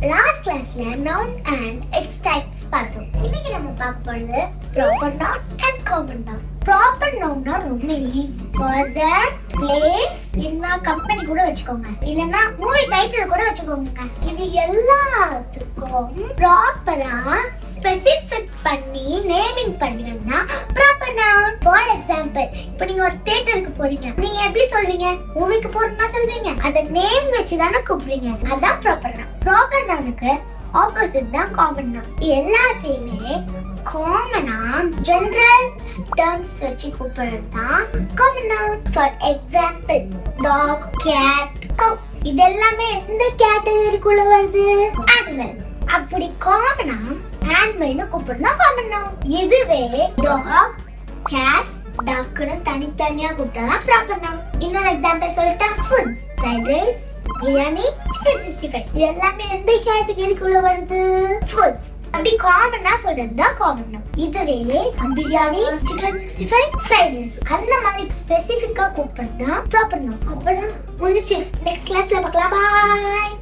Last கிளாஸ்ல noun and its types பார்த்தோம். இன்னைக்கு நம்ம பார்க்க போறது proper noun and common noun. proper nounனா ரொம்ப ஈஸி. person, place, இல்லனா கம்பெனி கூட வச்சுக்கோங்க. இல்லனா மூவி டைட்டில் கூட வச்சுக்கோங்க. இது எல்லாத்துக்கும் ப்ராப்பரா ஸ்பெசிஃபிக் பண்ணி நேமிங் பண்ணினா proper noun. for example, இப்போ நீங்க ஒரு தியேட்டருக்கு போறீங்க. நீங்க எப்படி சொல்வீங்க? மூவிக்கு போறேன்னா சொல்வீங்க. அத நேம் வச்சு தான கூப்பிடுவீங்க. அதான் proper noun. proper nounக்கு ஆப்போசிட் தான் காமன் நவுன். எல்லாத்தையுமே காமனா ஜெனரல் டர்ம்ஸ் வச்சு கூப்பிடுறது தான் common noun. For example dog, cat, cow இதெல்லாமே எந்த கேட்டகரிக்குள்ள வருது? அனிமல். அப்படி காமனா அனிமல்னு கூப்பிடுறதா காமன் நவுன். இதுவே டாக், கேட், டக்குன்னு தனித்தனியா கூப்பிட்டா ப்ராப்பர் நவுன். இன்னொரு எக்ஸாம்பிள் சொல்லிட்டா foods, fried rice, biryani, chicken 65 எல்லாமே எந்த கேட்டகரிக்குள்ள வருது? ஃபுட்ஸ். அப்படி காமனா சொல்றதுதான் காமன் நவுன். இதுவே பிரியாணி, சிக்கன் 65, ஃப்ரைட் ரைஸ் அந்த மாதிரி ஸ்பெசிஃபிக்கா கூப்பிடுறதுதான் ப்ராப்பர் நவுன். அப்பதான் முடிஞ்சு. நெக்ஸ்ட் கிளாஸ்ல பார்க்கலாம். பாய்.